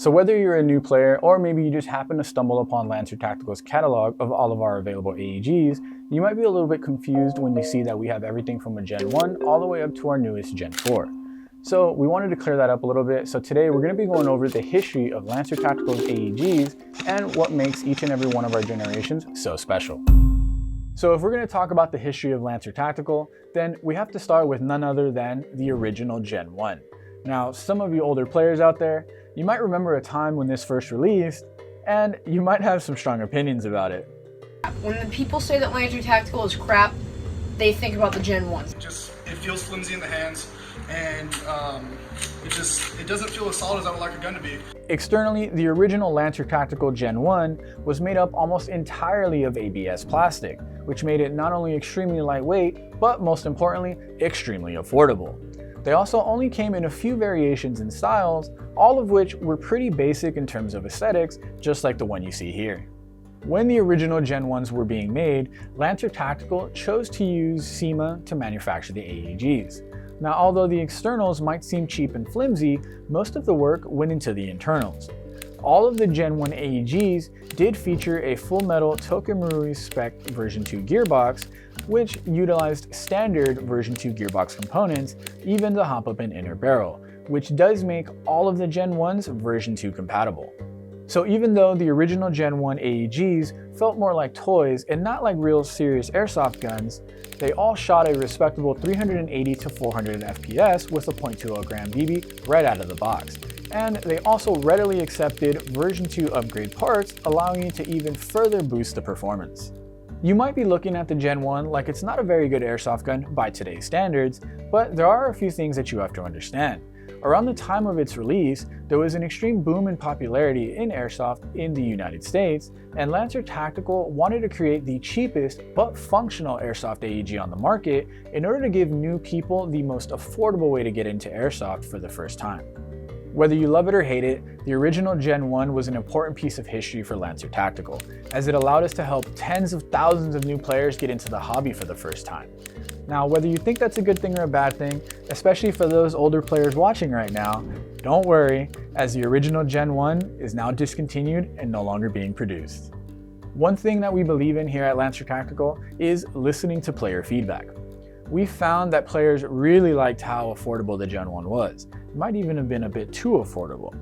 So whether you're a new player or maybe you just happen to stumble upon Lancer Tactical's catalog of all of our available AEGs, you might be a little bit confused when you see that we have everything from a Gen 1 all the way up to our newest Gen 4. So we wanted to clear that up a little bit, so today we're going to be going over the history of Lancer Tactical's AEGs and what makes each and every one of our generations so special. So if we're going to talk about the history of Lancer Tactical, then we have to start with none other than the original Gen 1. Now, some of you older players out there, you might remember a time when this first released, and you might have some strong opinions about it. When the people say that Lancer Tactical is crap, they think about the Gen 1. It feels flimsy in the hands, and it doesn't feel as solid as I would like a gun to be. Externally, the original Lancer Tactical Gen 1 was made up almost entirely of ABS plastic, which made it not only extremely lightweight, but most importantly, extremely affordable. They also only came in a few variations and styles, all of which were pretty basic in terms of aesthetics, just like the one you see here. When the original Gen 1s were being made, Lancer Tactical chose to use SEMA to manufacture the AEGs. Now, although the externals might seem cheap and flimsy, most of the work went into the internals. All of the Gen 1 AEGs did feature a full metal Tokamarui spec version 2 gearbox, which utilized standard version 2 gearbox components, even the hop-up and inner barrel, which does make all of the Gen 1s version 2 compatible. So even though the original Gen 1 AEGs felt more like toys and not like real serious airsoft guns, they all shot a respectable 380 to 400 FPS with a .20 gram BB right out of the box. And they also readily accepted version 2 upgrade parts, allowing you to even further boost the performance. You might be looking at the Gen 1 like it's not a very good airsoft gun by today's standards, but there are a few things that you have to understand. Around the time of its release, there was an extreme boom in popularity in airsoft in the United States, and Lancer Tactical wanted to create the cheapest but functional airsoft AEG on the market in order to give new people the most affordable way to get into airsoft for the first time. Whether you love it or hate it, the original Gen 1 was an important piece of history for Lancer Tactical, as it allowed us to help tens of thousands of new players get into the hobby for the first time. Now, whether you think that's a good thing or a bad thing, especially for those older players watching right now, don't worry, as the original Gen 1 is now discontinued and no longer being produced. One thing that we believe in here at Lancer Tactical is listening to player feedback. We found that players really liked how affordable the Gen 1 was. It might even have been a bit too affordable.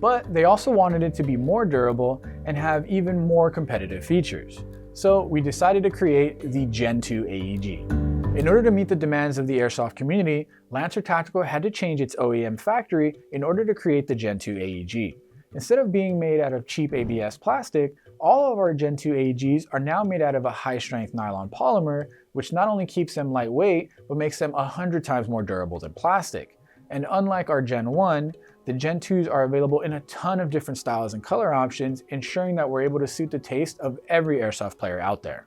But they also wanted it to be more durable and have even more competitive features. So we decided to create the Gen 2 AEG. In order to meet the demands of the airsoft community, Lancer Tactical had to change its OEM factory in order to create the Gen 2 AEG. Instead of being made out of cheap ABS plastic, all of our Gen 2 AEGs are now made out of a high-strength nylon polymer, which not only keeps them lightweight, but makes them 100 times more durable than plastic. And unlike our Gen 1, the Gen 2s are available in a ton of different styles and color options, ensuring that we're able to suit the taste of every airsoft player out there.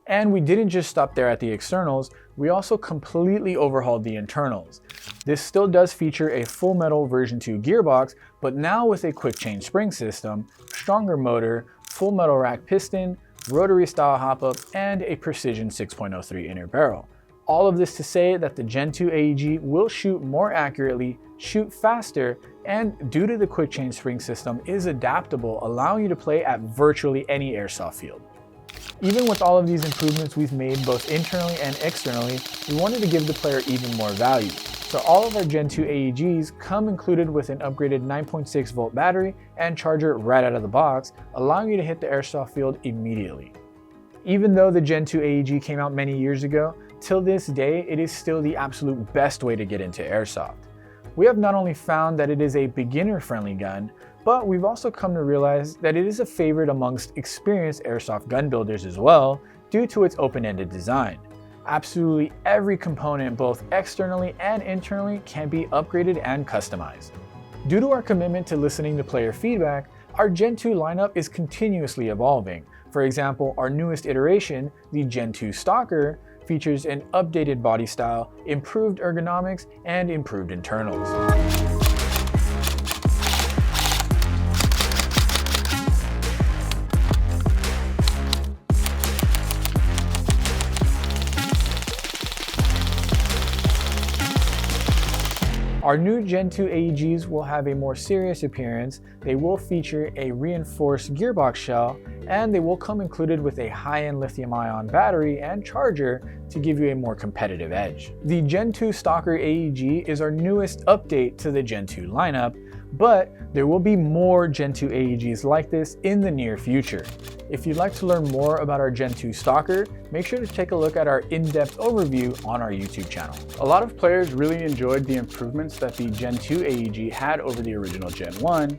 And we didn't just stop there at the externals, we also completely overhauled the internals. This still does feature a full metal version 2 gearbox, but now with a quick change spring system, stronger motor, full metal rack piston, rotary style hop-up, and a precision 6.03 inner barrel. All of this to say that the Gen 2 AEG will shoot more accurately, shoot faster, and due to the quick change spring system is adaptable, allowing you to play at virtually any airsoft field. Even with all of these improvements we've made both internally and externally, we wanted to give the player even more value. So all of our Gen 2 AEGs come included with an upgraded 9.6 volt battery and charger right out of the box, allowing you to hit the airsoft field immediately. Even though the Gen 2 AEG came out many years ago, till this day it is still the absolute best way to get into airsoft. We have not only found that it is a beginner-friendly gun, but we've also come to realize that it is a favorite amongst experienced airsoft gun builders as well, due to its open-ended design. Absolutely every component, both externally and internally, can be upgraded and customized. Due to our commitment to listening to player feedback, our Gen 2 lineup is continuously evolving. For example, our newest iteration, the Gen 2 Stalker, features an updated body style, improved ergonomics, and improved internals. Our new Gen 2 AEGs will have a more serious appearance, they will feature a reinforced gearbox shell, and they will come included with a high-end lithium-ion battery and charger to give you a more competitive edge. The Gen 2 Stalker AEG is our newest update to the Gen 2 lineup, but there will be more Gen 2 AEGs like this in the near future. If you'd like to learn more about our Gen 2 Stalker, make sure to take a look at our in-depth overview on our YouTube channel. A lot of players really enjoyed the improvements that the Gen 2 AEG had over the original Gen 1,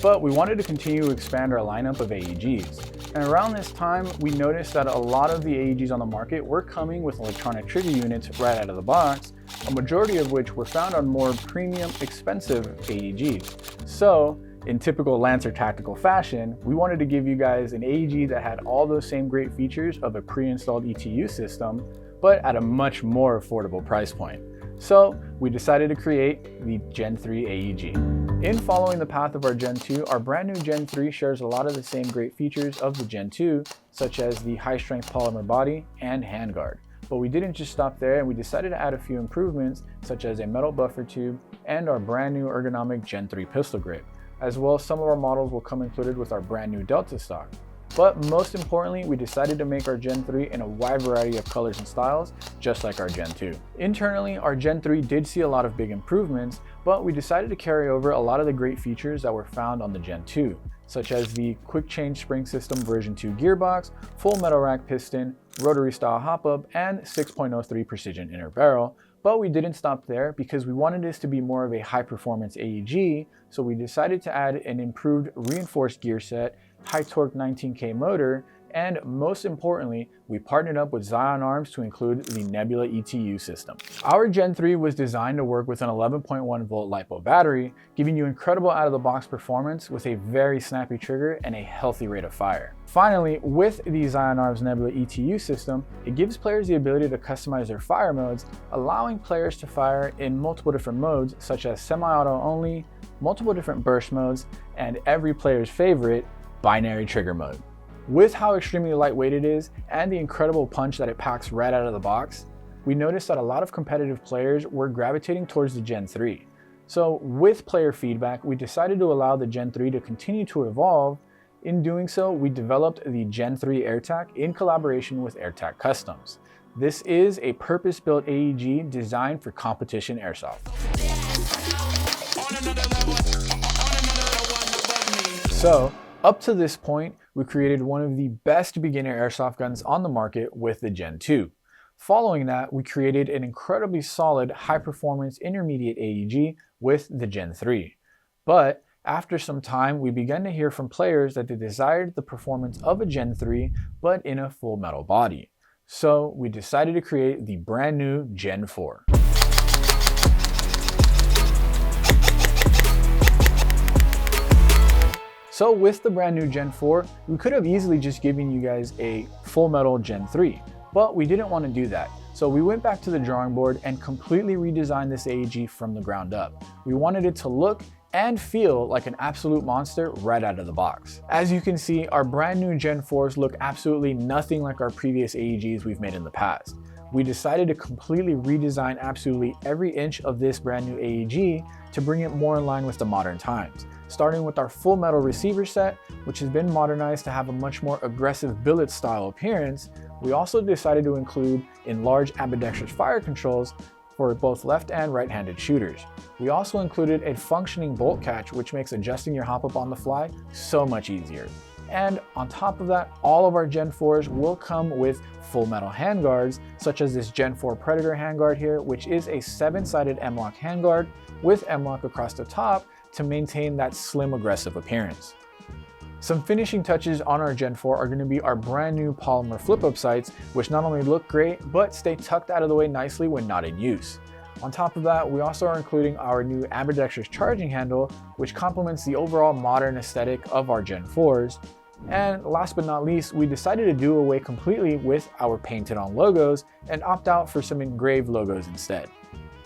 but we wanted to continue to expand our lineup of AEGs. And around this time, we noticed that a lot of the AEGs on the market were coming with electronic trigger units right out of the box, a majority of which were found on more premium, expensive AEGs. So, in typical Lancer tactical fashion, we wanted to give you guys an AEG that had all those same great features of a pre-installed ETU system, but at a much more affordable price point. So we decided to create the Gen 3 AEG. In following the path of our Gen 2, our brand new Gen 3 shares a lot of the same great features of the Gen 2, such as the high-strength polymer body and handguard. But we didn't just stop there, and we decided to add a few improvements, such as a metal buffer tube and our brand new ergonomic Gen 3 pistol grip. As well, some of our models will come included with our brand new Delta stock. But most importantly, we decided to make our Gen 3 in a wide variety of colors and styles, just like our Gen 2. Internally, our Gen 3 did see a lot of big improvements, but we decided to carry over a lot of the great features that were found on the Gen 2, such as the quick change spring system version 2 gearbox, full metal rack piston, rotary style hop-up, and 6.03 precision inner barrel. But we didn't stop there because we wanted this to be more of a high-performance AEG, so we decided to add an improved reinforced gear set, high-torque 19K motor, and most importantly, we partnered up with Zion Arms to include the Nebula ETU system. Our Gen 3 was designed to work with an 11.1 volt LiPo battery, giving you incredible out-of-the-box performance with a very snappy trigger and a healthy rate of fire. Finally, with the Zion Arms Nebula ETU system, it gives players the ability to customize their fire modes, allowing players to fire in multiple different modes, such as semi-auto only, multiple different burst modes, and every player's favorite, binary trigger mode. With how extremely lightweight it is and the incredible punch that it packs right out of the box, we noticed that a lot of competitive players were gravitating towards the Gen 3. So with player feedback, we decided to allow the Gen 3 to continue to evolve. In doing so, we developed the Gen 3 AirTac in collaboration with AirTac Customs. This is a purpose-built AEG designed for competition airsoft. So, up to this point, we created one of the best beginner airsoft guns on the market with the Gen 2. Following that, we created an incredibly solid high-performance intermediate AEG with the Gen 3. But after some time, we began to hear from players that they desired the performance of a Gen 3, but in a full metal body. So we decided to create the brand new Gen 4. So with the brand new Gen 4, we could have easily just given you guys a full metal Gen 3, but we didn't want to do that. So we went back to the drawing board and completely redesigned this AEG from the ground up. We wanted it to look and feel like an absolute monster right out of the box. As you can see, our brand new Gen 4s look absolutely nothing like our previous AEGs we've made in the past. We decided to completely redesign absolutely every inch of this brand new AEG to bring it more in line with the modern times. Starting with our full metal receiver set, which has been modernized to have a much more aggressive billet style appearance, we also decided to include enlarged ambidextrous fire controls for both left and right-handed shooters. We also included a functioning bolt catch, which makes adjusting your hop-up on the fly so much easier. And on top of that, all of our Gen 4s will come with full metal handguards, such as this Gen 4 Predator handguard here, which is a 7-sided M-LOK handguard with M-LOK across the top to maintain that slim, aggressive appearance. Some finishing touches on our Gen 4 are going to be our brand new polymer flip-up sights, which not only look great, but stay tucked out of the way nicely when not in use. On top of that, we also are including our new ambidextrous charging handle, which complements the overall modern aesthetic of our Gen 4s. And last but not least, we decided to do away completely with our painted on logos and opt out for some engraved logos instead.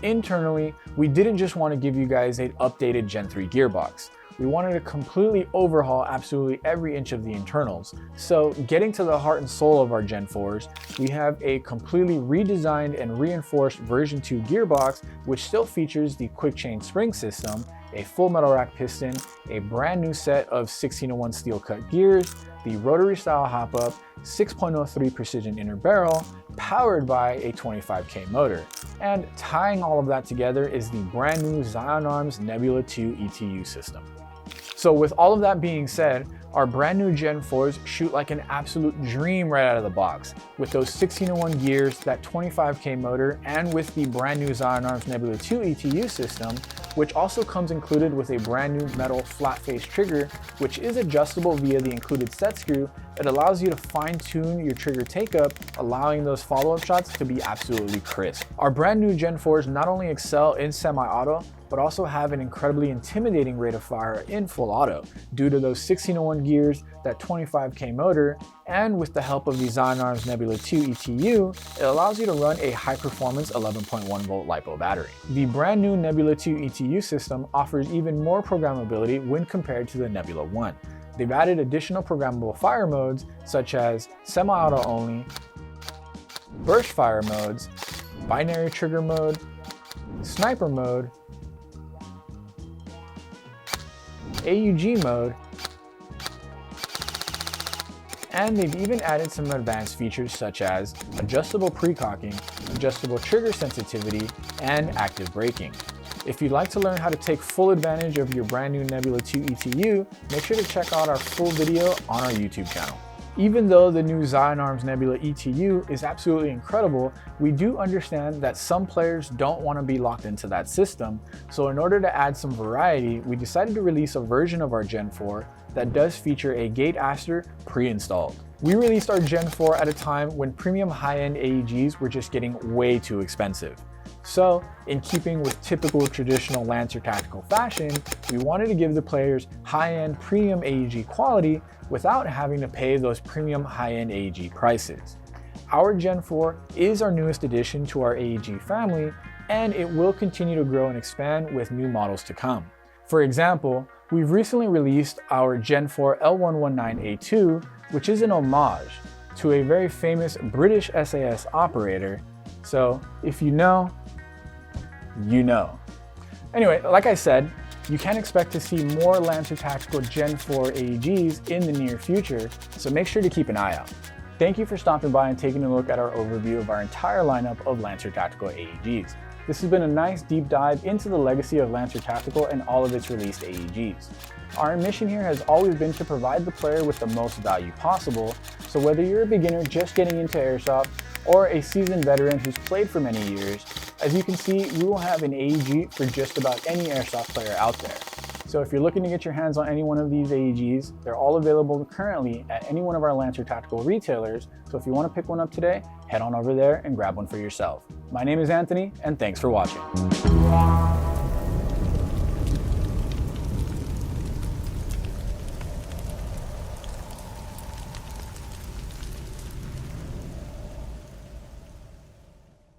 Internally, we didn't just want to give you guys an updated Gen 3 gearbox. we wanted to completely overhaul absolutely every inch of the internals. So getting to the heart and soul of our Gen 4s, we have a completely redesigned and reinforced version 2 gearbox, which still features the quick chain spring system, a full metal rack piston, a brand new set of 1601 steel cut gears, the rotary style hop up, 6.03 precision inner barrel, powered by a 25K motor. And tying all of that together is the brand new Zion Arms Nebula 2 ETU system. So with all of that being said, our brand new Gen 4s shoot like an absolute dream right out of the box. With those 1601 gears, that 25K motor, and with the brand new Zion Arms Nebula 2 ETU system, which also comes included with a brand new metal flat face trigger, which is adjustable via the included set screw. It allows you to fine tune your trigger take up, allowing those follow-up shots to be absolutely crisp. Our brand new Gen 4s not only excel in semi-auto, but also have an incredibly intimidating rate of fire in full auto due to those 1601 gears, that 25K motor, and with the help of the Zion Arms Nebula 2 ETU, it allows you to run a high-performance 11.1 volt LiPo battery. The brand new Nebula 2 ETU system offers even more programmability when compared to the Nebula 1. They've added additional programmable fire modes such as semi-auto only, burst fire modes, binary trigger mode, sniper mode, AEG mode, and they've even added some advanced features such as adjustable precocking, adjustable trigger sensitivity, and active braking. If you'd like to learn how to take full advantage of your brand new Nebula 2 ETU, make sure to check out our full video on our YouTube channel. Even though the new Zion Arms Nebula ETU is absolutely incredible, we do understand that some players don't want to be locked into that system, so in order to add some variety, we decided to release a version of our Gen 4 that does feature a gate aster pre-installed. We released our Gen 4 at a time when premium high-end AEGs were just getting way too expensive. So, in keeping with typical traditional Lancer tactical fashion, we wanted to give the players high-end premium AEG quality without having to pay those premium high-end AEG prices. Our Gen 4 is our newest addition to our AEG family, and it will continue to grow and expand with new models to come. For example, we've recently released our Gen 4 L119A2, which is an homage to a very famous British SAS operator. So if you know, you know. Anyway, like I said, you can expect to see more Lancer Tactical Gen 4 AEGs in the near future, so make sure to keep an eye out. Thank you for stopping by and taking a look at our overview of our entire lineup of Lancer Tactical AEGs. This has been a nice deep dive into the legacy of Lancer Tactical and all of its released AEGs. Our mission here has always been to provide the player with the most value possible, so whether you're a beginner just getting into airsoft or a seasoned veteran who's played for many years, as you can see, we will have an AEG for just about any airsoft player out there. So if you're looking to get your hands on any one of these AEGs, they're all available currently at any one of our Lancer Tactical retailers, so if you want to pick one up today, head on over there and grab one for yourself. My name is Anthony, and thanks for watching.